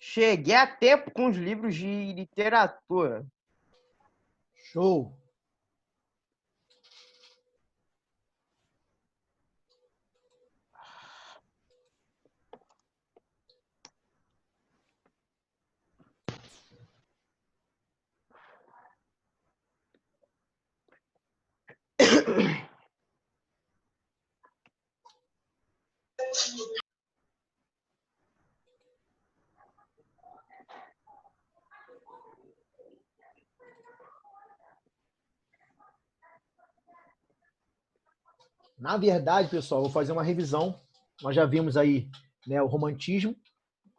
Cheguei a tempo com os livros de literatura. Show! Na verdade, pessoal, vou fazer uma revisão. Nós já vimos aí, né, o romantismo,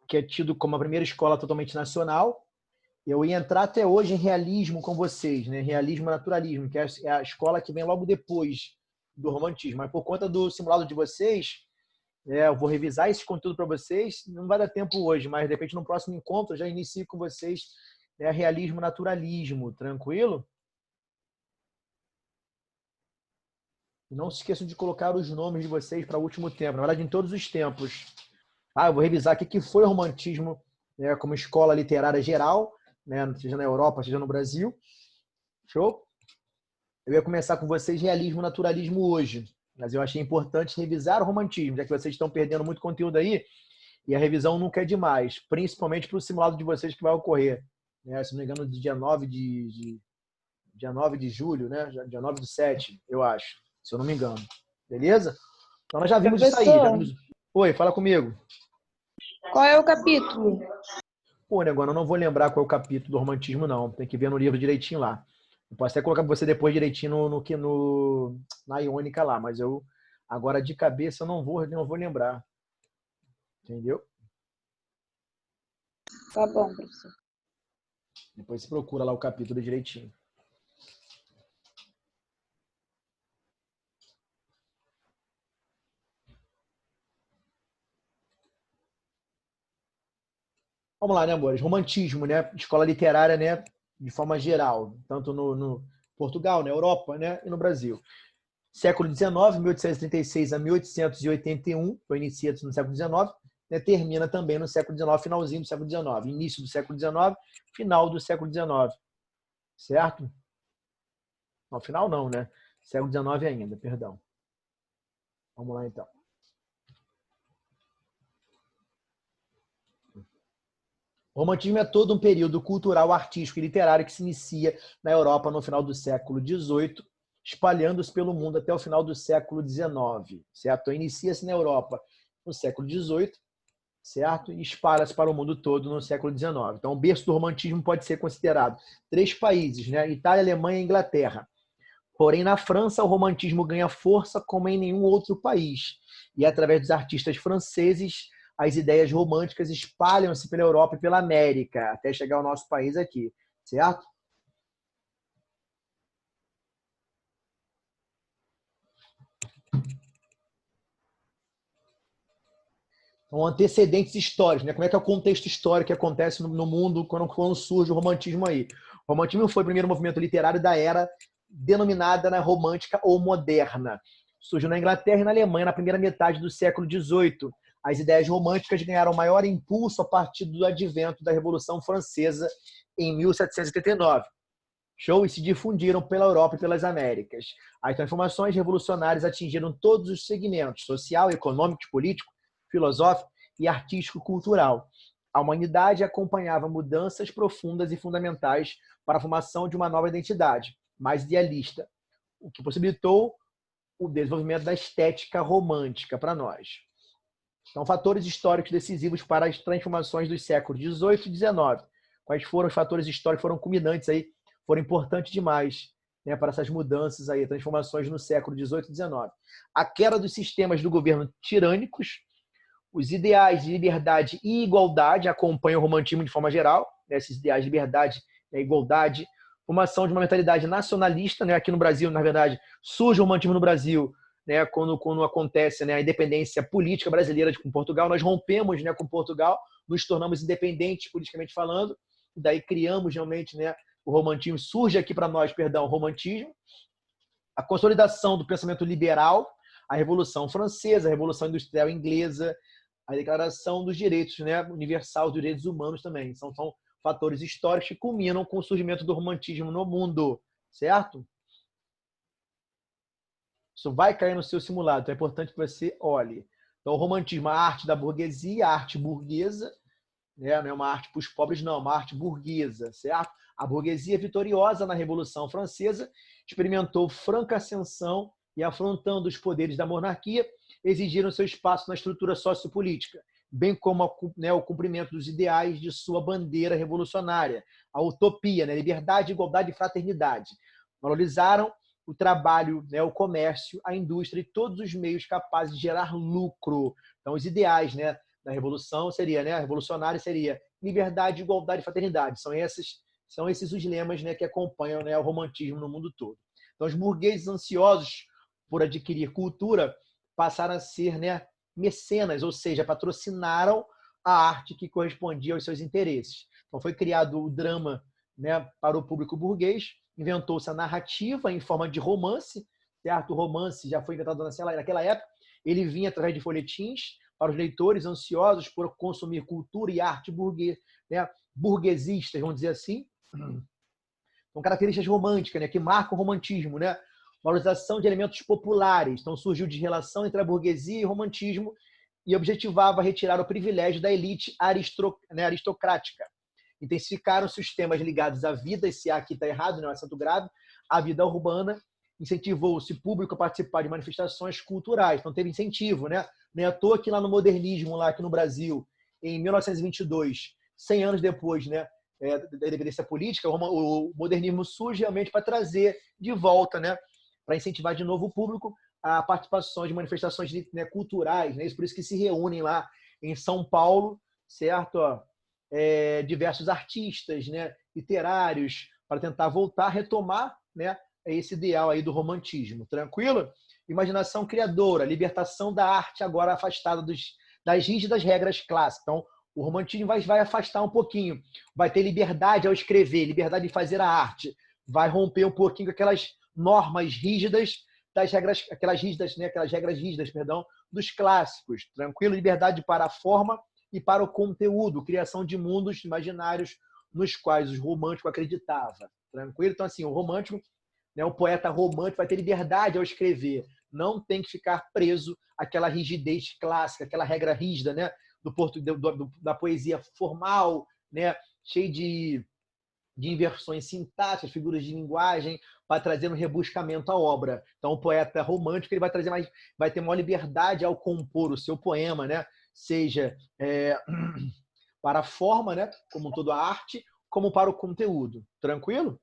que é tido como a primeira escola totalmente nacional. Eu ia entrar até hoje em realismo com vocês, né? Realismo e naturalismo, que é a escola que vem logo depois do romantismo. Mas por conta do simulado de vocês, eu vou revisar esse conteúdo para vocês. Não vai dar tempo hoje, mas de repente no próximo encontro eu já inicio com vocês, né, realismo e naturalismo. Tranquilo? E não se esqueçam de colocar os nomes de vocês para o último tempo. Na verdade, em todos os tempos. Eu vou revisar aqui o que foi o romantismo, né, como escola literária geral, né, seja na Europa, seja no Brasil. Show? Eu ia começar com vocês realismo e naturalismo hoje, mas eu achei importante revisar o romantismo, já que vocês estão perdendo muito conteúdo aí, e a revisão nunca é demais, principalmente para o simulado de vocês que vai ocorrer, né, se não me engano, dia 9 de julho, né, dia 9/7, eu acho, se eu não me engano. Beleza? Então nós já vimos isso aí. Já vimos... Oi, fala comigo. Qual é o capítulo? Pô, Negona, eu não vou lembrar qual é o capítulo do romantismo, não. Tem que ver no livro direitinho lá. Eu posso até colocar para você depois direitinho na Iônica lá, mas eu agora de cabeça eu não vou lembrar. Entendeu? Tá bom, professor. Depois você procura lá o capítulo direitinho. Vamos lá, né, amores? Romantismo, né? Escola literária, né? De forma geral, tanto no Portugal, na Europa, né? E no Brasil. Século XIX, 1836 a 1881, foi iniciado no século XIX, né? Termina também no século XIX, finalzinho do século XIX, início do século XIX, final do século XIX. Certo? Não, final não, né? Século XIX ainda, perdão. Vamos lá, então. O romantismo é todo um período cultural, artístico e literário que se inicia na Europa no final do século XVIII, espalhando-se pelo mundo até o final do século XIX, certo? Inicia-se na Europa no século XVIII, certo? E espalha-se para o mundo todo no século XIX. Então, o berço do romantismo pode ser considerado 3 países, né? Itália, Alemanha e Inglaterra. Porém, na França, o romantismo ganha força como em nenhum outro país. E através dos artistas franceses, as ideias românticas espalham-se pela Europa e pela América, até chegar ao nosso país aqui, certo? Então, antecedentes históricos, né? Como é que é o contexto histórico que acontece no mundo quando surge o romantismo aí? O romantismo foi o primeiro movimento literário da era denominada na romântica ou moderna. Surgiu na Inglaterra e na Alemanha na primeira metade do século XVIII. As ideias românticas ganharam maior impulso a partir do advento da Revolução Francesa em 1789. Show? E se difundiram pela Europa e pelas Américas. As transformações revolucionárias atingiram todos os segmentos: social, econômico, político, filosófico e artístico-cultural. A humanidade acompanhava mudanças profundas e fundamentais para a formação de uma nova identidade, mais idealista, o que possibilitou o desenvolvimento da estética romântica para nós. Então, fatores históricos decisivos para as transformações dos séculos XVIII e XIX. Quais foram os fatores históricos que foram culminantes aí, foram importantes demais, né, para essas mudanças aí, transformações no século XVIII e XIX. A queda dos sistemas do governo tirânicos, os ideais de liberdade e igualdade acompanham o romantismo de forma geral, né, esses ideais de liberdade e igualdade, formação de uma mentalidade nacionalista, né, aqui no Brasil, na verdade, surge o romantismo no Brasil, né, quando acontece, né, a independência política brasileira com Portugal, nós rompemos, né, com Portugal, nos tornamos independentes politicamente falando, e daí criamos realmente, né, o romantismo surge aqui para nós, perdão, o romantismo, a consolidação do pensamento liberal, a Revolução Francesa, a Revolução Industrial Inglesa, a Declaração dos Direitos, né, Universal dos Direitos Humanos também. São fatores históricos que culminam com o surgimento do romantismo no mundo, certo? Isso vai cair no seu simulado, então é importante que você olhe. Então, o romantismo, a arte da burguesia, a arte burguesa, né? Não é uma arte para os pobres, não, é uma arte burguesa, certo? A burguesia vitoriosa na Revolução Francesa experimentou franca ascensão e, afrontando os poderes da monarquia, exigiram seu espaço na estrutura sociopolítica, bem como o cumprimento dos ideais de sua bandeira revolucionária, a utopia, né? Liberdade, igualdade e fraternidade. Valorizaram o trabalho, né? O comércio, a indústria e todos os meios capazes de gerar lucro. Então, os ideais, né, da revolução seria, né, revolucionária seria liberdade, igualdade e fraternidade. São esses os lemas, né, que acompanham, né, o romantismo no mundo todo. Então, os burgueses ansiosos por adquirir cultura passaram a ser, né, mecenas, ou seja, patrocinaram a arte que correspondia aos seus interesses. Então, foi criado o drama, né, para o público burguês, inventou-se a narrativa em forma de romance, certo? O romance já foi inventado naquela época, ele vinha através de folhetins para os leitores ansiosos por consumir cultura e arte burguesa, né? Burguesistas, vamos dizer assim. São características românticas, né, que marcam o romantismo, né? Valorização de elementos populares. Então, surgiu de relação entre a burguesia e o romantismo e objetivava retirar o privilégio da elite aristocrática. Intensificaram-se os temas ligados à vida, esse A aqui está errado, não é santo grave, à vida urbana, incentivou-se o público a participar de manifestações culturais, então teve incentivo, né? Nem à toa que lá no modernismo, lá aqui no Brasil, em 1922, 100 anos depois, né, da independência política, o modernismo surge realmente para trazer de volta, né, para incentivar de novo o público a participação de manifestações, né, culturais, né? Por isso que se reúnem lá em São Paulo, certo? Diversos artistas, né, literários, para tentar voltar, retomar, né, esse ideal aí do romantismo. Tranquilo? Imaginação criadora, libertação da arte agora afastada das rígidas regras clássicas. Então, o romantismo vai afastar um pouquinho. Vai ter liberdade ao escrever, liberdade de fazer a arte. Vai romper um pouquinho com aquelas normas rígidas das regras, aquelas regras rígidas, perdão, dos clássicos. Tranquilo? Liberdade para a forma e para o conteúdo, criação de mundos imaginários nos quais o romântico acreditava. Tranquilo? Então, assim, o romântico, né, o poeta romântico vai ter liberdade ao escrever. Não tem que ficar preso àquela rigidez clássica, aquela regra rígida, né, da poesia formal, né, cheio de inversões sintáticas, figuras de linguagem, para trazer um rebuscamento à obra. Então, o poeta romântico ele vai ter maior liberdade ao compor o seu poema, né? Seja para a forma, né, como toda a arte, como para o conteúdo. Tranquilo?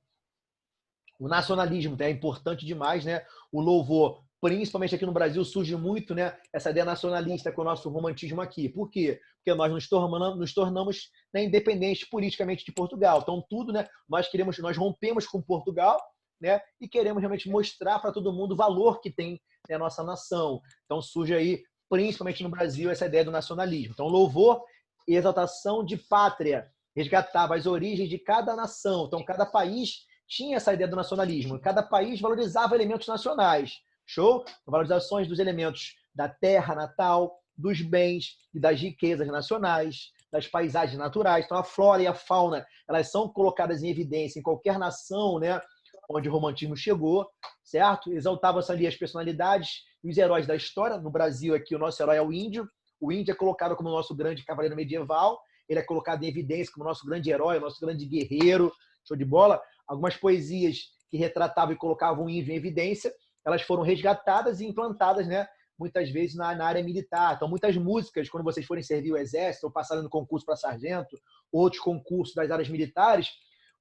O nacionalismo é importante demais, né? O louvor, principalmente aqui no Brasil, surge muito, né, essa ideia nacionalista com o nosso romantismo aqui. Por quê? Porque nós nos tornamos, né, independentes politicamente de Portugal. Então, tudo, né, nós rompemos com Portugal, né, e queremos realmente mostrar para todo mundo o valor que tem, né, a nossa nação. Então, surge aí, principalmente no Brasil, essa ideia do nacionalismo. Então, louvor e exaltação de pátria resgatava as origens de cada nação. Então, cada país tinha essa ideia do nacionalismo. Cada país valorizava elementos nacionais. Show? Valorizações dos elementos da terra natal, dos bens e das riquezas nacionais, das paisagens naturais. Então, a flora e a fauna, elas são colocadas em evidência em qualquer nação, né, onde o romantismo chegou, certo? Exaltavam-se ali as personalidades e os heróis da história. No Brasil, aqui, o nosso herói é o índio. O índio é colocado como o nosso grande cavaleiro medieval. Ele é colocado em evidência como o nosso grande herói, o nosso grande guerreiro. Show de bola? Algumas poesias que retratavam e colocavam o índio em evidência, elas foram resgatadas e implantadas, né, muitas vezes na área militar. Então, muitas músicas, quando vocês forem servir o exército ou passarem no concurso para sargento, outros concursos das áreas militares,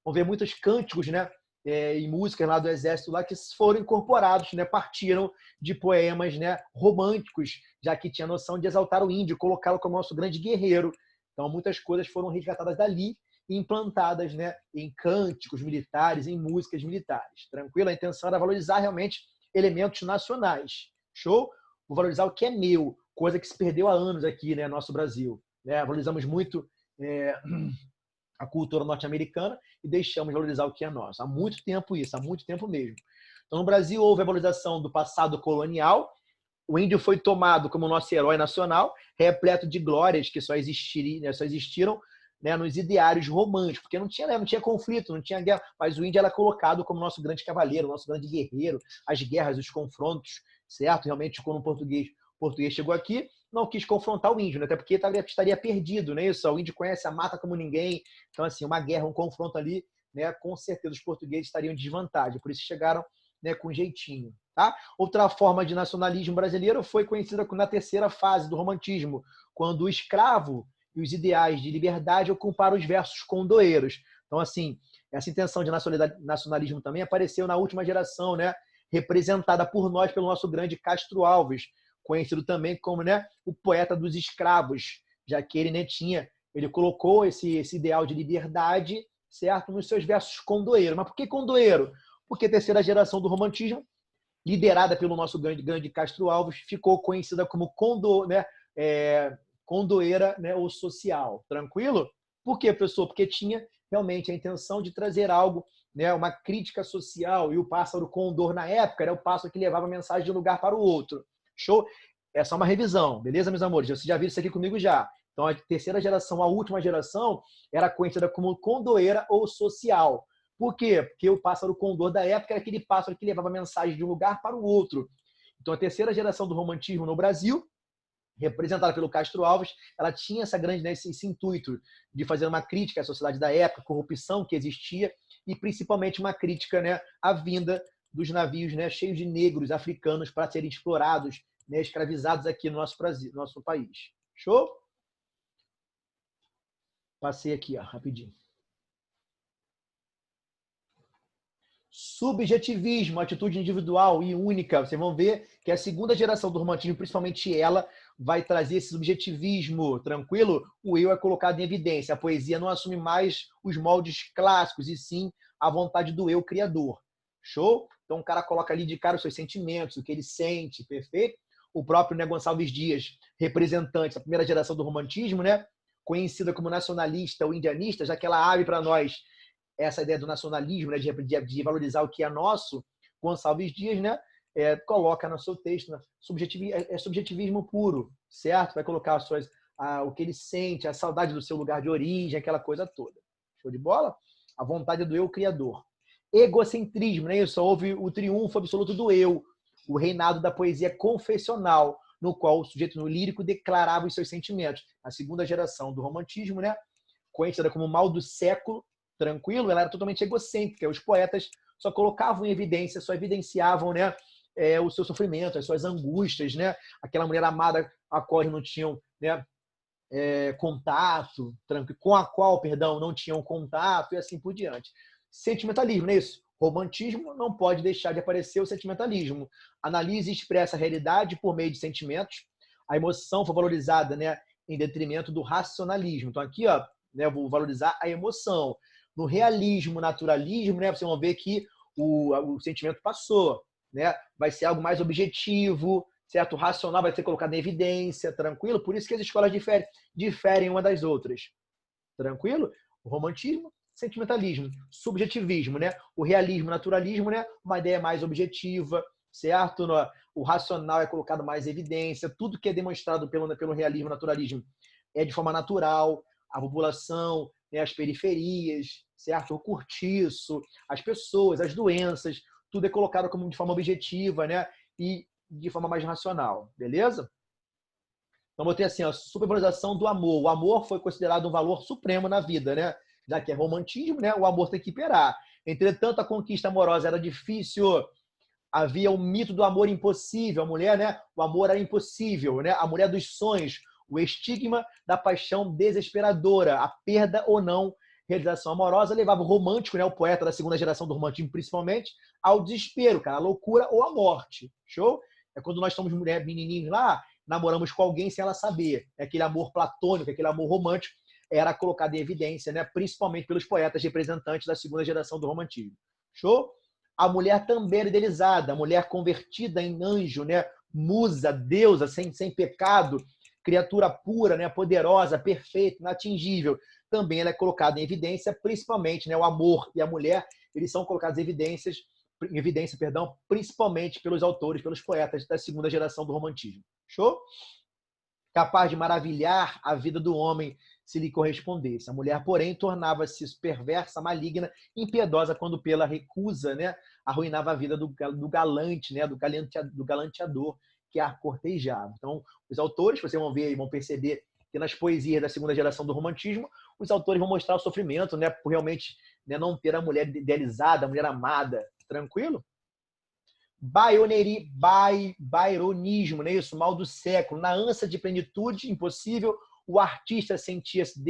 vão ver muitos cânticos, né, e músicas lá do exército lá que foram incorporados, né, partiram de poemas, né, românticos, já que tinha noção de exaltar o índio, colocá-lo como nosso grande guerreiro. Então, muitas coisas foram resgatadas dali e implantadas, né, em cânticos militares, em músicas militares. Tranquilo? A intenção era valorizar realmente elementos nacionais. Show? Vou valorizar o que é meu, coisa que se perdeu há anos aqui, né, no nosso Brasil. Né? Valorizamos muito a cultura norte-americana e deixamos de valorizar o que é nosso. Há muito tempo isso, há muito tempo mesmo. Então, no Brasil, houve a valorização do passado colonial. O índio foi tomado como nosso herói nacional, repleto de glórias que só existiram, né, nos ideários românticos, porque não tinha conflito, não tinha guerra, mas o índio era colocado como nosso grande cavaleiro, nosso grande guerreiro, as guerras, os confrontos, certo? Realmente, quando o português chegou aqui, não quis confrontar o índio, né? Até porque estaria perdido, né? Isso, o índio conhece a mata como ninguém, então, assim, uma guerra, um confronto ali, né, com certeza os portugueses estariam em desvantagem, por isso chegaram, né, com jeitinho. Tá? Outra forma de nacionalismo brasileiro foi conhecida na terceira fase do romantismo, quando o escravo e os ideais de liberdade ocuparam os versos condoeiros. Então, assim, essa intenção de nacionalismo também apareceu na última geração, né, representada por nós, pelo nosso grande Castro Alves, conhecido também como, né, o poeta dos escravos, já que ele, né, ele colocou esse ideal de liberdade, certo, nos seus versos condoeiros. Mas por que condoeiro? Porque a terceira geração do romantismo, liderada pelo nosso grande Castro Alves, ficou conhecida como condoeira, né, ou social. Tranquilo? Por quê, professor? Porque tinha realmente a intenção de trazer algo, né, uma crítica social, e o pássaro condor na época era o pássaro que levava a mensagem de um lugar para o outro. Show? É só uma revisão, beleza, meus amores? Vocês já viram isso aqui comigo já. Então, a terceira geração, a última geração, era conhecida como condoeira ou social. Por quê? Porque o pássaro condor da época era aquele pássaro que levava a mensagem de um lugar para o outro. Então, a terceira geração do romantismo no Brasil, representada pelo Castro Alves, ela tinha esse intuito de fazer uma crítica à sociedade da época, a corrupção que existia, e principalmente uma crítica, né, à vinda dos navios, né, cheios de negros africanos para serem explorados, né, escravizados aqui no nosso país. Show? Passei aqui, ó, rapidinho. Subjetivismo, atitude individual e única. Vocês vão ver que a segunda geração do romantismo, principalmente ela, vai trazer esse subjetivismo, tranquilo? O eu é colocado em evidência. A poesia não assume mais os moldes clássicos, e sim a vontade do eu criador. Show? Então o cara coloca ali de cara os seus sentimentos, o que ele sente, perfeito? O próprio, né, Gonçalves Dias, representante da primeira geração do romantismo, né, conhecida como nacionalista ou indianista, já que ela abre para nós essa ideia do nacionalismo, né, de valorizar o que é nosso. Gonçalves Dias, né, coloca no seu texto, né, subjetivismo puro, certo? Vai colocar o que ele sente, a saudade do seu lugar de origem, aquela coisa toda. Show de bola? A vontade do eu criador. Egocentrismo, né? Isso, houve o triunfo absoluto do eu, o reinado da poesia confessional, no qual o sujeito no lírico declarava os seus sentimentos. A segunda geração do romantismo, né, conhecida como mal do século, tranquilo, ela era totalmente egocêntrica. Os poetas só colocavam em evidência, só evidenciavam, né, o seu sofrimento, as suas angústias, né? Aquela mulher amada a qual não tinham, né, contato, com a qual, perdão, não tinham contato, e assim por diante. Sentimentalismo, não é isso? Romantismo não pode deixar de aparecer o sentimentalismo. Analisa e expressa a realidade por meio de sentimentos. A emoção foi valorizada, né, em detrimento do racionalismo. Então aqui, ó, né, eu vou valorizar a emoção. No realismo, naturalismo, né, vocês vão ver que o sentimento passou, né? Vai ser algo mais objetivo, certo? O racional vai ser colocado em evidência, tranquilo? Por isso que as escolas diferem uma das outras. Tranquilo? O romantismo, sentimentalismo, subjetivismo, né? O realismo, naturalismo, né? Uma ideia mais objetiva, certo? O racional é colocado mais em evidência. Tudo que é demonstrado pelo realismo, naturalismo é de forma natural. A população, né? As periferias, certo? O cortiço, as pessoas, as doenças, tudo é colocado como de forma objetiva, né? E de forma mais racional, beleza? Então, botei assim, a supervalorização do amor. O amor foi considerado um valor supremo na vida, né? Já que é romantismo, né? O amor tem que imperar. Entretanto, a conquista amorosa era difícil. Havia o mito do amor impossível. A mulher, né? O amor era impossível, né? A mulher dos sonhos. O estigma da paixão desesperadora. A perda ou não realização amorosa levava o romântico, né? O poeta da segunda geração do romantismo, principalmente, ao desespero, cara, a loucura ou a morte. Show? É quando nós somos mulher, menininhos lá, namoramos com alguém sem ela saber. Aquele amor platônico, aquele amor romântico, era colocado em evidência, né? Principalmente pelos poetas representantes da segunda geração do romantismo. Show? A mulher também era idealizada, a mulher convertida em anjo, né? Musa, deusa, sem pecado, criatura pura, né, poderosa, perfeita, inatingível. Também ela é colocada em evidência, principalmente, né, o amor e a mulher, eles são colocados em evidência, principalmente pelos autores, pelos poetas da segunda geração do romantismo. Show? Capaz de maravilhar a vida do homem se lhe correspondesse. A mulher, porém, tornava-se perversa, maligna, impiedosa quando pela recusa, né, arruinava a vida do galante, né, do galanteador que a cortejava. Então, os autores, vocês vão ver e vão perceber que nas poesias da segunda geração do romantismo, os autores vão mostrar o sofrimento, né, por realmente, né, não ter a mulher idealizada, a mulher amada. Tranquilo? Byronismo, não é isso? Mal do século. Na ânsia de plenitude impossível, o artista sentia-se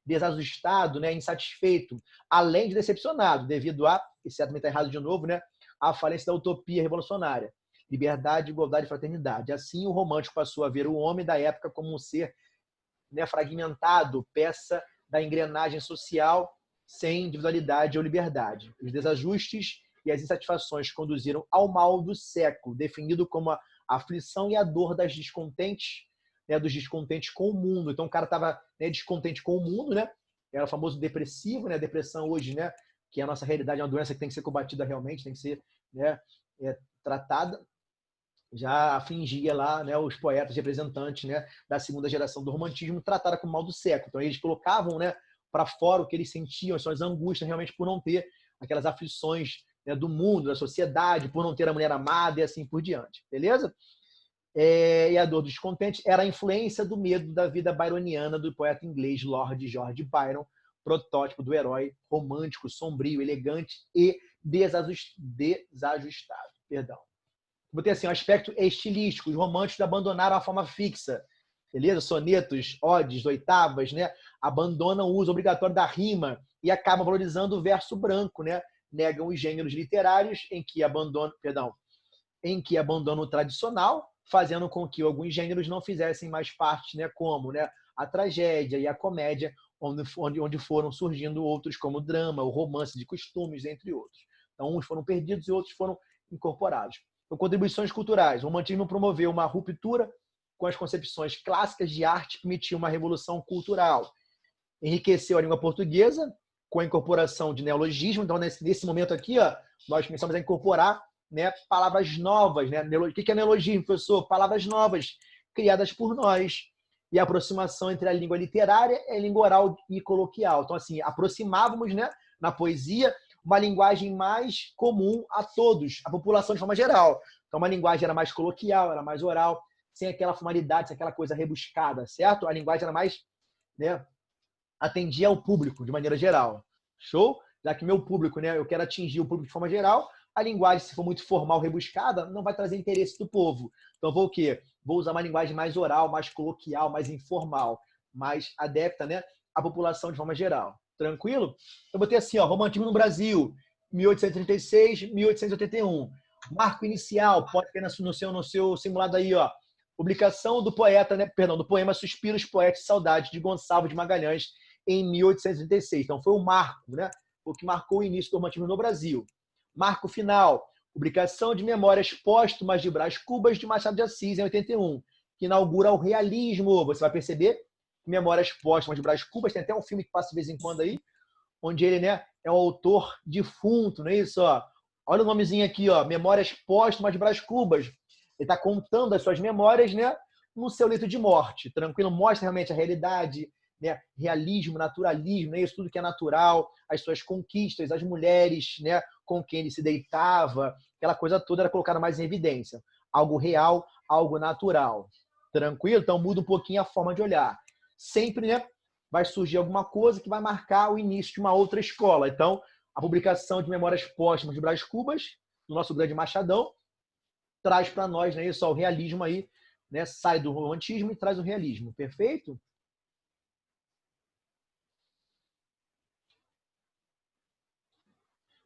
desajustado, né, insatisfeito, além de decepcionado, devido a, esse também está errado de novo, né, a falência da utopia revolucionária. Liberdade, igualdade e fraternidade. Assim, o romântico passou a ver o homem da época como um ser, né, fragmentado, peça da engrenagem social, sem individualidade ou liberdade. Os desajustes e as insatisfações conduziram ao mal do século, definido como a aflição e a dor das descontentes, né, dos descontentes com o mundo. Então o cara estava, né, descontente com o mundo, né? Era o famoso depressivo, né? A depressão hoje, né, que é a nossa realidade, é uma doença que tem que ser combatida realmente, tem que ser, né, tratada. Já afligia lá, né, os poetas representantes, né, da segunda geração do romantismo, trataram como mal do século. Então eles colocavam, né, para fora o que eles sentiam, as suas angústias realmente por não ter aquelas aflições, né, do mundo, da sociedade, por não ter a mulher amada e assim por diante. Beleza? E a dor do descontente era a influência do medo da vida byroniana do poeta inglês Lord George Byron, protótipo do herói romântico, sombrio, elegante e desajustado. Perdão. Vou ter assim, um aspecto estilístico. Os românticos abandonaram a forma fixa. Beleza? Sonetos, odes, oitavas, né? Abandonam o uso obrigatório da rima e acabam valorizando o verso branco, né? Negam os gêneros literários em que abandonam o tradicional, fazendo com que alguns gêneros não fizessem mais parte, né? Como, né, a tragédia e a comédia, onde foram surgindo outros como o drama, o romance de costumes, entre outros. Então, uns foram perdidos e outros foram incorporados. Então, contribuições culturais. O romantismo promoveu uma ruptura com as concepções clássicas de arte, permitiu uma revolução cultural. Enriqueceu a língua portuguesa com a incorporação de neologismo. Então, nesse momento aqui, ó, nós começamos a incorporar, né, palavras novas. Né? O que é neologismo, professor? Palavras novas, criadas por nós. E a aproximação entre a língua literária e a língua oral e coloquial. Então, assim, aproximávamos, né, na poesia, uma linguagem mais comum a todos, a população de forma geral. Então, uma linguagem era mais coloquial, era mais oral, sem aquela formalidade, sem aquela coisa rebuscada, certo? A linguagem era mais, né, atendia ao público, de maneira geral. Show? Já que meu público, né, eu quero atingir o público de forma geral, a linguagem, se for muito formal, rebuscada, não vai trazer interesse do povo. Então, vou o quê? Vou usar uma linguagem mais oral, mais coloquial, mais informal, mais adepta, né, à população de forma geral. Tranquilo? Eu botei assim, ó, romantismo no Brasil, 1836, 1881. Marco inicial, pode ter no seu simulado aí, ó. Publicação do poeta, né, perdão, do poema Suspiros, Poetas e Saudades, de Gonçalves de Magalhães, em 1836. Então, foi o marco, né, o que marcou o início do romantismo no Brasil. Marco final, publicação de Memórias Póstumas de Brás Cubas, de Machado de Assis, em 81, que inaugura o realismo. Você vai perceber, Memórias Póstumas de Brás Cubas, tem até um filme que passa de vez em quando aí, onde ele, né, é um autor defunto, não é isso? Ó? Olha o nomezinho aqui, ó, Memórias Póstumas de Brás Cubas. Ele está contando as suas memórias, né, no seu leito de morte. Tranquilo? Mostra realmente a realidade, né, realismo, naturalismo, né, isso tudo que é natural, as suas conquistas, as mulheres, né, com quem ele se deitava, aquela coisa toda era colocada mais em evidência. Algo real, algo natural. Tranquilo? Então muda um pouquinho a forma de olhar. Sempre, né, vai surgir alguma coisa que vai marcar o início de uma outra escola. Então, a publicação de Memórias Póstumas de Brás Cubas, do nosso grande Machadão, traz para nós, né, isso, ó, o realismo aí, né, sai do romantismo e traz o realismo. Perfeito?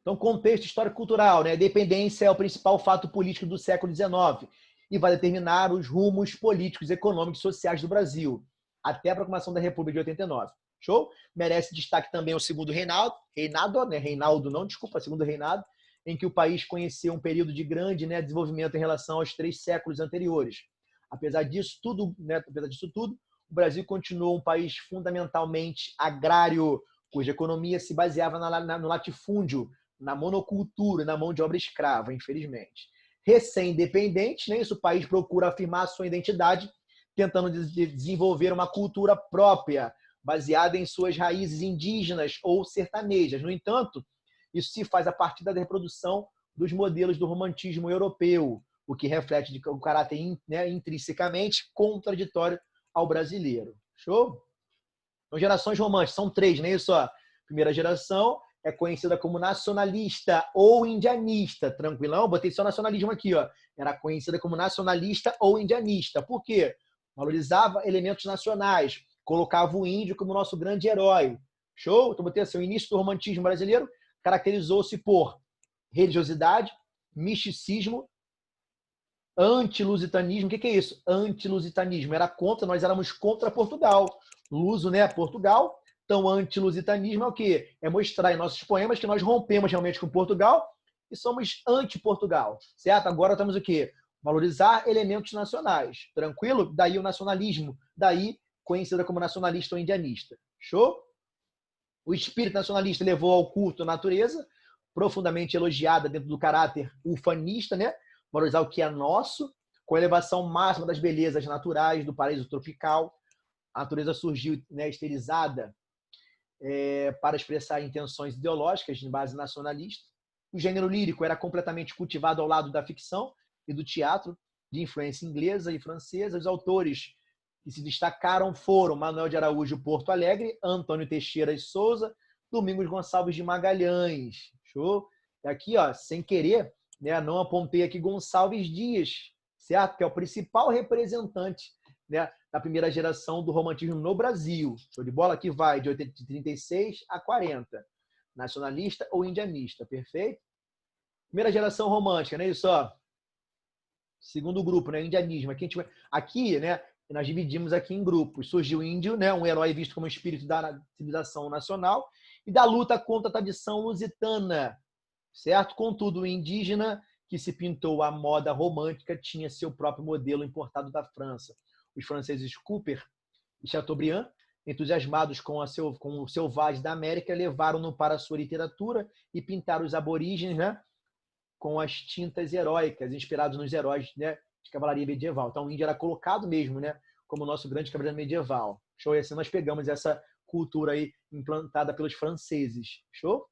Então, contexto histórico-cultural, né? A dependência é o principal fato político do século XIX e vai determinar os rumos políticos, econômicos e sociais do Brasil, até a proclamação da República de 89. Show? Merece destaque também o segundo segundo reinado, em que o país conheceu um período de grande, né, desenvolvimento em relação aos 3 séculos anteriores. Apesar disso tudo, o Brasil continuou um país fundamentalmente agrário, cuja economia se baseava no latifúndio, na monocultura, na mão de obra escrava, infelizmente. Recém-independente, né, isso, o país procura afirmar a sua identidade, tentando desenvolver uma cultura própria, baseada em suas raízes indígenas ou sertanejas. No entanto, isso se faz a partir da reprodução dos modelos do romantismo europeu, o que reflete um caráter intrinsecamente contraditório ao brasileiro. Show? Então, gerações românticas, são 3, não é isso? A primeira geração é conhecida como nacionalista ou indianista. Tranquilão? Botei só nacionalismo aqui, ó. Era conhecida como nacionalista ou indianista. Por quê? Valorizava elementos nacionais, colocava o índio como nosso grande herói. Show? Então, botei assim, o início do romantismo brasileiro caracterizou-se por religiosidade, misticismo, anti-lusitanismo. O que é isso? Anti-lusitanismo. Nós éramos contra Portugal. Luso, né? Portugal. Então, anti-lusitanismo é o quê? É mostrar em nossos poemas que nós rompemos realmente com Portugal e somos anti-Portugal. Certo? Agora estamos o quê? Valorizar elementos nacionais. Tranquilo? Daí o nacionalismo. Daí, conhecida como nacionalista ou indianista. Show? O espírito nacionalista levou ao culto à natureza, profundamente elogiada dentro do caráter ufanista, né? Valorizar o que é nosso, com a elevação máxima das belezas naturais do paraíso tropical. A natureza surgiu, né, estilizada para expressar intenções ideológicas de base nacionalista. O gênero lírico era completamente cultivado ao lado da ficção e do teatro, de influência inglesa e francesa. Os autores que se destacaram foram Manuel de Araújo Porto Alegre, Antônio Teixeira de Souza, Domingos Gonçalves de Magalhães. Show? E aqui, ó, sem querer, né, não apontei aqui Gonçalves Dias, certo? Que é o principal representante, né, da primeira geração do romantismo no Brasil. Show de bola? Aqui vai de 36 a 40. Nacionalista ou indianista, perfeito? Primeira geração romântica, né? Isso, ó. Segundo grupo, né? Indianismo. Aqui, né? Nós dividimos aqui em grupos. Surgiu o índio, né? Um herói visto como espírito da civilização nacional e da luta contra a tradição lusitana, certo? Contudo, o indígena que se pintou à moda romântica tinha seu próprio modelo importado da França. Os franceses Cooper e Chateaubriand, entusiasmados com o selvagem da América, levaram-no para a sua literatura e pintaram os aborígenes, né, com as tintas heróicas, inspirados nos heróis, né, de cavalaria medieval. Então, o índio era colocado mesmo, né, como o nosso grande cavaleiro medieval. Show? E assim nós pegamos essa cultura aí implantada pelos franceses. Show?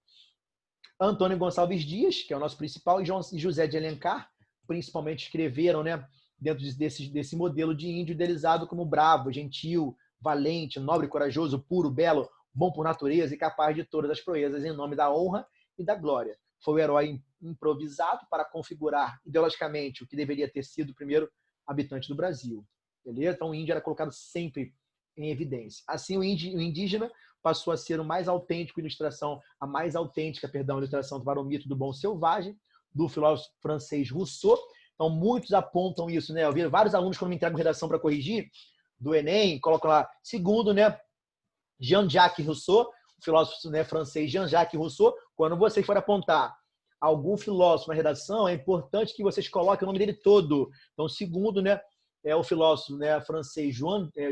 Antônio Gonçalves Dias, que é o nosso principal, e José de Alencar, principalmente escreveram, né, dentro desse modelo de índio idealizado como bravo, gentil, valente, nobre, corajoso, puro, belo, bom por natureza e capaz de todas as proezas em nome da honra e da glória. Foi o herói improvisado para configurar ideologicamente o que deveria ter sido o primeiro habitante do Brasil. Beleza? Então o índio era colocado sempre em evidência. Assim, o indígena passou a ser a mais autêntica ilustração para o mito do bom selvagem, do filósofo francês Rousseau. Então, muitos apontam isso, né? Eu vi vários alunos, quando me entregam redação para corrigir, do Enem, colocam lá, segundo, né, Jean-Jacques Rousseau, o filósofo, né, francês Jean-Jacques Rousseau, quando vocês forem apontar algum filósofo na redação, é importante que vocês coloquem o nome dele todo. Então, segundo, né, é o filósofo, né, francês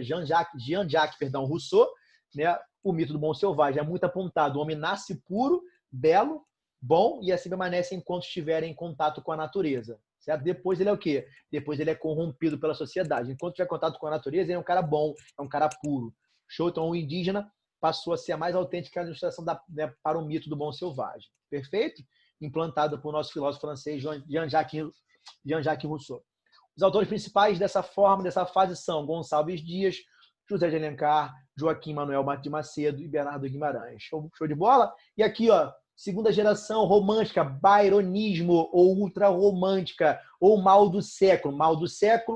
Jean-Jacques Rousseau, né, o mito do bom selvagem é muito apontado. O homem nasce puro, belo, bom e assim permanece enquanto estiver em contato com a natureza. Certo? Depois ele é o quê? Depois ele é corrompido pela sociedade. Enquanto tiver contato com a natureza, ele é um cara bom, é um cara puro. Show? Então o indígena passou a ser a mais autêntica ilustração né, para o mito do bom selvagem. Perfeito? Implantado por nosso filósofo francês Jean-Jacques Rousseau. Os autores principais dessa fase são Gonçalves Dias, José de Alencar, Joaquim Manuel de Macedo e Bernardo Guimarães. Show de bola? E aqui, ó, segunda geração romântica, byronismo ou ultrarromântica, ou mal do século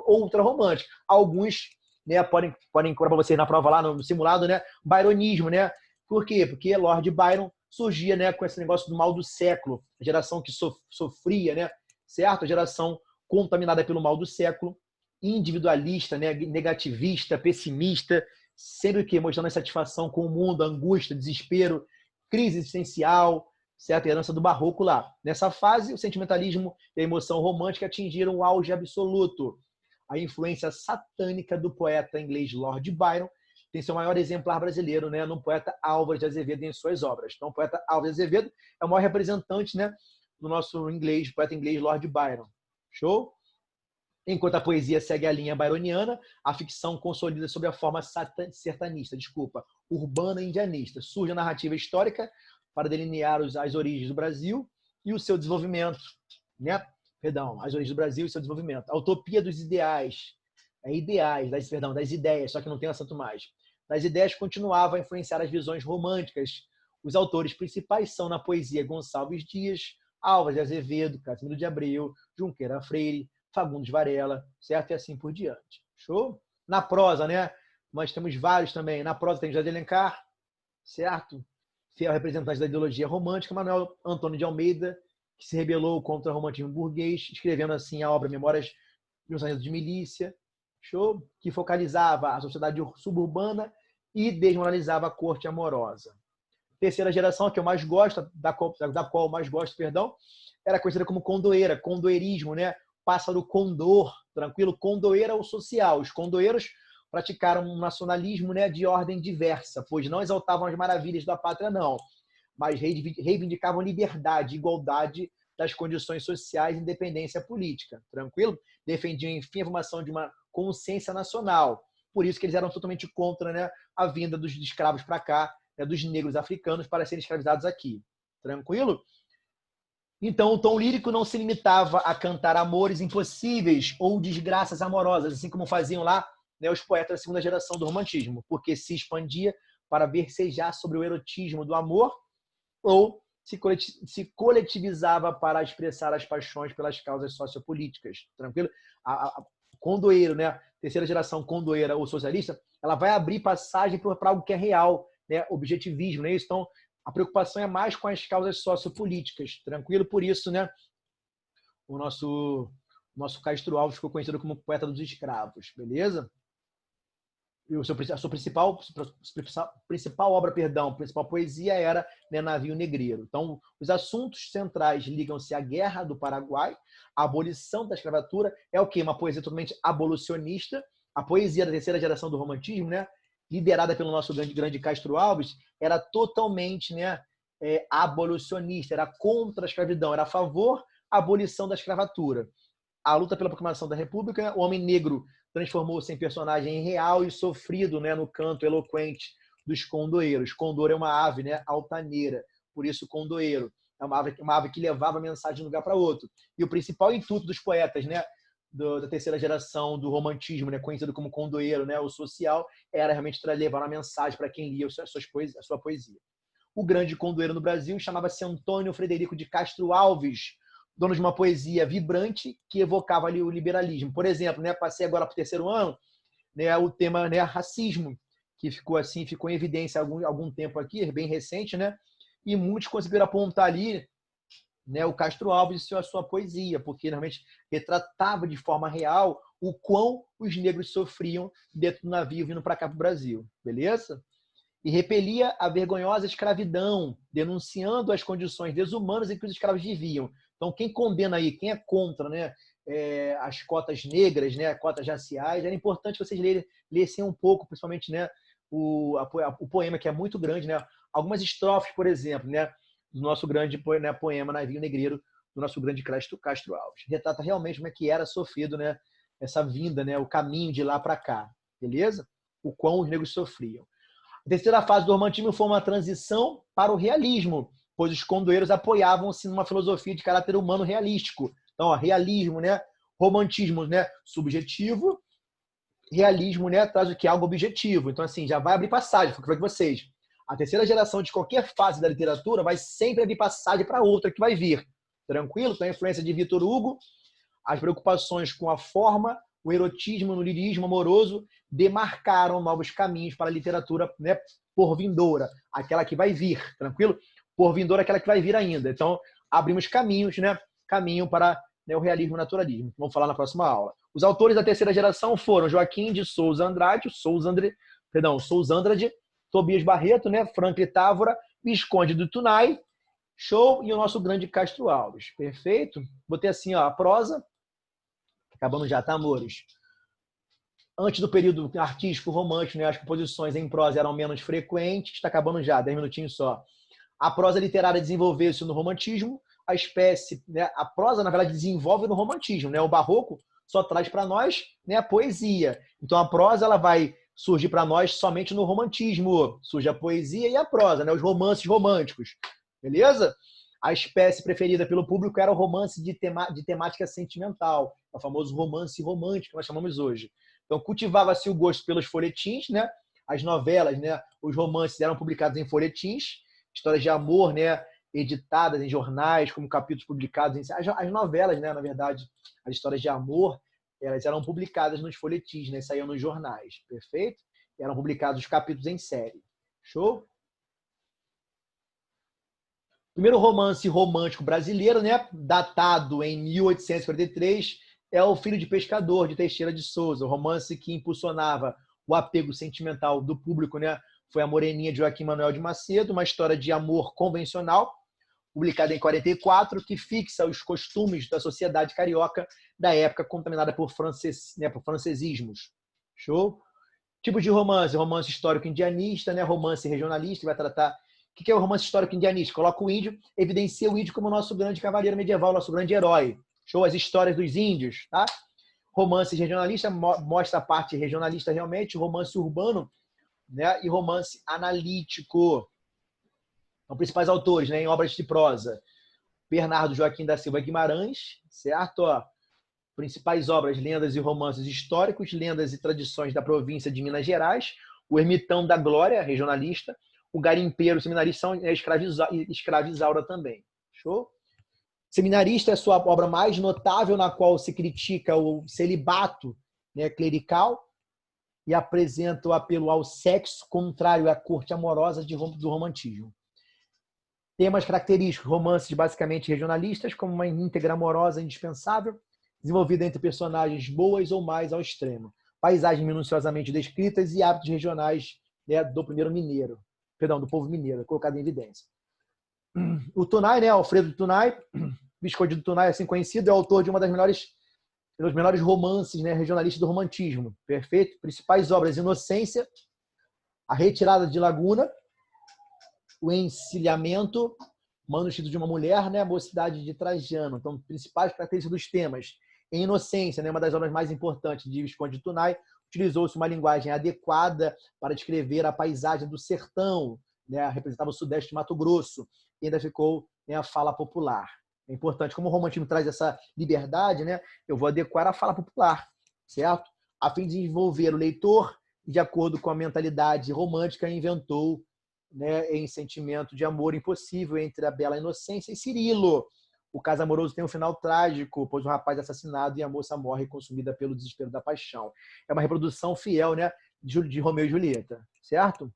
ou ultrarromântica. Alguns, né, podem cobrar para vocês na prova lá no simulado, né, byronismo, né? Por quê? Porque Lord Byron surgia, né, com esse negócio do mal do século, a geração que sofria, né, certo? A geração contaminada pelo mal do século, individualista, né, negativista, pessimista, sempre que mostrando insatisfação com o mundo, angústia, desespero, crise existencial, certo? A herança do barroco lá. Nessa fase, o sentimentalismo e a emoção romântica atingiram o auge absoluto. a influência satânica do poeta inglês Lord Byron tem seu maior exemplar brasileiro, né, no poeta Álvares de Azevedo em suas obras. Então, o poeta Álvares de Azevedo é o maior representante, né, do nosso inglês, poeta inglês Lord Byron. Show? Enquanto a poesia segue a linha byroniana, a ficção consolida sob a forma urbana e indianista. Surge a narrativa histórica para delinear as origens do Brasil e o seu desenvolvimento, né? As origens do Brasil e seu desenvolvimento. A utopia dos ideais, das ideias, só que não tem acento mais. Das ideias continuava a influenciar as visões românticas. Os autores principais são, na poesia, Gonçalves Dias, Álvares de Azevedo, Casimiro de Abreu, Junqueira Freire, Fagundes Varela, certo? E assim por diante. Show? Na prosa, né? Nós temos vários também. Na prosa tem José de Alencar, certo? Fiel representante da ideologia romântica, Manuel Antônio de Almeida, que se rebelou contra o romantismo burguês, escrevendo assim a obra Memórias de um Sargento de Milícia, show? Que focalizava a sociedade suburbana e desmoralizava a corte amorosa. Terceira geração, que eu mais gosto, da qual eu mais gosto, perdão, era conhecida como condoeira, condoeirismo, né? Pássaro condor, tranquilo? Condoeira ou social. Os condoeiros praticaram um nacionalismo, né, de ordem diversa, pois não exaltavam as maravilhas da pátria, não, mas reivindicavam liberdade, igualdade das condições sociais e independência política, tranquilo? Defendiam, enfim, a formação de uma consciência nacional. Por isso que eles eram totalmente contra, né, a vinda dos escravos para cá, né, dos negros africanos para serem escravizados aqui. Tranquilo? Então, o tom lírico não se limitava a cantar amores impossíveis ou desgraças amorosas, assim como faziam lá, né, os poetas da segunda geração do romantismo, porque se expandia para versejar sobre o erotismo do amor ou se coletivizava para expressar as paixões pelas causas sociopolíticas. Tranquilo? A condoeiro, né, terceira geração condoeira ou socialista, ela vai abrir passagem para algo que é real, né, objetivismo, né? Então, a preocupação é mais com as causas sociopolíticas, tranquilo? Por isso, né, o nosso Castro Alves ficou conhecido como poeta dos escravos, beleza? E a sua principal obra, principal poesia era, né, Navio Negreiro. Então, os assuntos centrais ligam-se à Guerra do Paraguai, a abolição da escravatura, é o quê? Uma poesia totalmente abolicionista. A poesia da terceira geração do romantismo, né, liderada pelo nosso grande Castro Alves, era totalmente, né, abolicionista, era contra a escravidão, era a favor da abolição da escravatura. A luta pela proclamação da República, o homem negro transformou-se em personagem real e sofrido, né, no canto eloquente dos condoeiros. Condor é uma ave, né, altaneira, por isso condoeiro. É uma ave que levava a mensagem de um lugar para outro. E o principal intuito dos poetas, né, da terceira geração do romantismo, né, conhecido como condoeiro, né, o social, era realmente levar uma mensagem para quem lia a sua poesia. O grande condoeiro no Brasil chamava-se Antônio Frederico de Castro Alves, dono de uma poesia vibrante que evocava ali o liberalismo. Por exemplo, né, passei agora para o terceiro ano, né, o tema, né, racismo, que ficou em evidência há algum tempo aqui, bem recente, né, e muitos conseguiram apontar ali, né, o Castro Alves e a sua poesia, porque realmente retratava de forma real o quão os negros sofriam dentro do navio vindo para cá para o Brasil, beleza? E repelia a vergonhosa escravidão, denunciando as condições desumanas em que os escravos viviam. Então, quem condena aí, quem é contra, né, as cotas negras, né, cotas raciais, era importante vocês lessem um pouco, principalmente, né, o poema, que é muito grande, né, algumas estrofes, por exemplo, né, do nosso grande, né, poema Navio Negreiro, do nosso grande Castro Alves. Retrata realmente como é que era sofrido, né, essa vinda, né, o caminho de lá para cá, beleza? O quão os negros sofriam. A terceira fase do romantismo foi uma transição para o realismo, pois os condoeiros apoiavam-se numa filosofia de caráter humano realístico. Então, ó, realismo, né? Romantismo, né, subjetivo, realismo, né, traz o que? Algo objetivo. Então, assim, já vai abrir passagem, foi o que eu falei com vocês. A terceira geração de qualquer fase da literatura vai sempre abrir passagem para outra que vai vir. Tranquilo? Então, a influência de Vitor Hugo, as preocupações com a forma, o erotismo no lirismo amoroso demarcaram novos caminhos para a literatura, né, por vindoura, aquela que vai vir, tranquilo? Por vindoura, aquela que vai vir ainda. Então, abrimos caminhos, né, caminho para, né, o realismo e o naturalismo. Vamos falar na próxima aula. Os autores da terceira geração foram Joaquim de Souza Andrade, Souza Andrade, Tobias Barreto, né, Franklin Távora, Visconde do Tunai, show, e o nosso grande Castro Alves. Perfeito? Botei assim, ó, a prosa. Acabando já, tá, amores? Antes do período artístico romântico, né, as composições em prosa eram menos frequentes. Está acabando já, 10 minutinhos só. A prosa literária desenvolveu-se no romantismo. A espécie, né, a prosa, na verdade, desenvolve no romantismo. Né? O barroco só traz para nós, né, a poesia. Então, a prosa ela vai surgir para nós somente no romantismo. Surge a poesia e a prosa, né, os romances românticos. Beleza? A espécie preferida pelo público era o romance de temática sentimental. É o famoso romance romântico que nós chamamos hoje. Então, cultivava-se o gosto pelos folhetins, né? As novelas, né? Os romances eram publicados em folhetins, histórias de amor, né? Editadas em jornais, como capítulos publicados em... As novelas, né? Na verdade, as histórias de amor, elas eram publicadas nos folhetins, né? Saíam nos jornais, perfeito? Eram publicados os capítulos em série. Show? Primeiro romance romântico brasileiro, né? Datado em 1843, é O Filho de Pescador, de Teixeira de Souza. O romance que impulsionava o apego sentimental do público, né? Foi A Moreninha, de Joaquim Manuel de Macedo, uma história de amor convencional, publicada em 44, que fixa os costumes da sociedade carioca da época, contaminada por francesismos. Show? Tipo de romance: romance histórico indianista, né? Romance regionalista, vai tratar... O que é o romance histórico indianista? Coloca o índio, evidencia o índio como nosso grande cavaleiro medieval, nosso grande herói. Show? As histórias dos índios, tá? Romance regionalista mostra a parte regionalista realmente, romance urbano, né? E romance analítico. São principais autores, né? Em obras de prosa: Bernardo Joaquim da Silva Guimarães, certo? Ó, principais obras: Lendas e Romances Históricos, Lendas e Tradições da Província de Minas Gerais, O Ermitão da Glória, regionalista, O Garimpeiro, seminarista, Escravizaura também. Show? Seminarista é a sua obra mais notável, na qual se critica o celibato, né, clerical, e apresenta o apelo ao sexo, contrário à corte amorosa do romantismo. Temas característicos: romances basicamente regionalistas, como uma íntegra amorosa indispensável, desenvolvida entre personagens boas ou mais ao extremo. Paisagens minuciosamente descritas e hábitos regionais, né, do povo mineiro, colocado em evidência. O Tunay, né, Alfredo Tunay, Visconde do Tunay, assim conhecido, é autor de uma dos melhores romances, né, regionalistas do romantismo. Perfeito? Principais obras: Inocência, A Retirada de Laguna, O Encilhamento, Manuscrito de uma Mulher, né, A Mocidade de Trajano. Então, principais características dos temas. Em Inocência, né, uma das obras mais importantes de Visconde de Tunay, utilizou-se uma linguagem adequada para descrever a paisagem do sertão, né, representava o sudeste de Mato Grosso, e ainda ficou, né, a fala popular. É importante, como o romantismo traz essa liberdade, né, eu vou adequar a fala popular, certo? A fim de envolver o leitor, de acordo com a mentalidade romântica, inventou, né, em Sentimento de Amor Impossível, entre a Bela Inocência e Cirilo. O caso amoroso tem um final trágico, pois o rapaz é assassinado e a moça morre consumida pelo desespero da paixão. É uma reprodução fiel, né, de Romeu e Julieta, certo?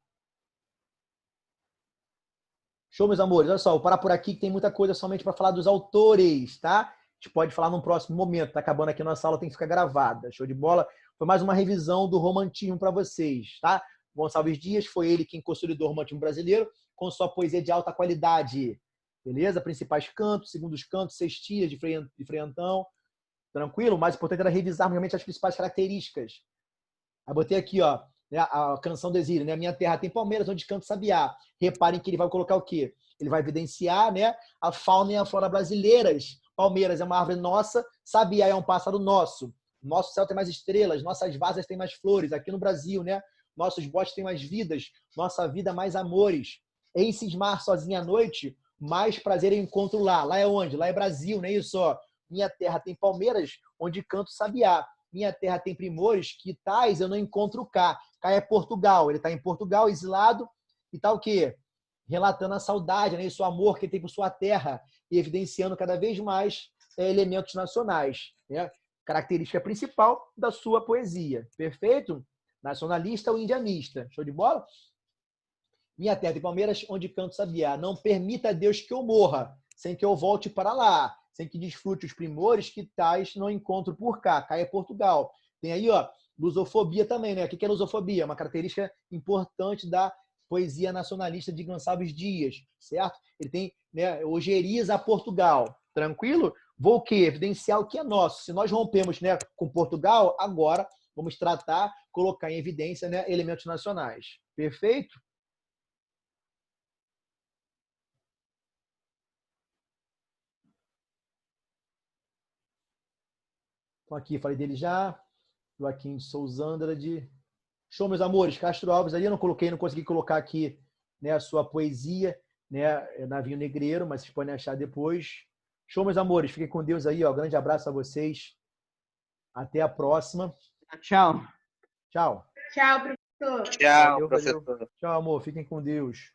Show, meus amores. Olha só, vou parar por aqui, que tem muita coisa somente para falar dos autores, tá? A gente pode falar num próximo momento. Tá acabando aqui a nossa aula, tem que ficar gravada. Show de bola? Foi mais uma revisão do romantismo para vocês, tá? Gonçalves Dias foi ele quem consolidou o romantismo brasileiro com sua poesia de alta qualidade. Beleza? Principais cantos, segundos cantos, sextilhas de Frei Antão. Tranquilo? O mais importante era revisar realmente as principais características. Aí botei aqui, ó, né, a Canção do Exílio, né? Minha terra tem palmeiras, onde canto sabiá. Reparem que ele vai colocar o quê? Ele vai evidenciar, né, a fauna e a flora brasileiras. Palmeiras é uma árvore nossa, sabiá é um pássaro nosso. Nosso céu tem mais estrelas, nossas vasas têm mais flores. Aqui no Brasil, né? Nossos bosques têm mais vidas, nossa vida mais amores. Em cismar sozinha à noite, mais prazer eu encontro lá. Lá é onde? Lá é Brasil, não é isso? Ó. Minha terra tem palmeiras, onde canto sabiá. Minha terra tem primores, que tais eu não encontro cá. Cá é Portugal. Ele está em Portugal, exilado, e tá o quê? Relatando a saudade, né? Isso, o amor que ele tem por sua terra, e evidenciando cada vez mais elementos nacionais, né? Característica principal da sua poesia. Perfeito? Nacionalista ou indianista. Show de bola? Minha terra tem palmeiras, onde canto sabiá. Não permita a Deus que eu morra, sem que eu volte para lá, sem que desfrute os primores que tais não encontro por cá. Cá é Portugal. Tem aí, ó, lusofobia também, né? O que é lusofobia? Uma característica importante da poesia nacionalista de Gonçalves Dias, certo? Ele tem, né, ojeriza a Portugal. Tranquilo? Vou o quê? Evidenciar o que é nosso. Se nós rompemos, né, com Portugal, agora vamos tratar, colocar em evidência, né, elementos nacionais. Perfeito? Então aqui, falei dele já. Joaquim de Souza Andrade. Show, meus amores. Castro Alves ali, eu não consegui colocar aqui, né, a sua poesia, né, Navio Negreiro, mas vocês podem achar depois. Show, meus amores. Fiquem com Deus aí, ó. Grande abraço a vocês. Até a próxima. Tchau. Tchau. Tchau, professor. Tchau, Valeu, valeu. professor. Tchau, amor. Fiquem com Deus.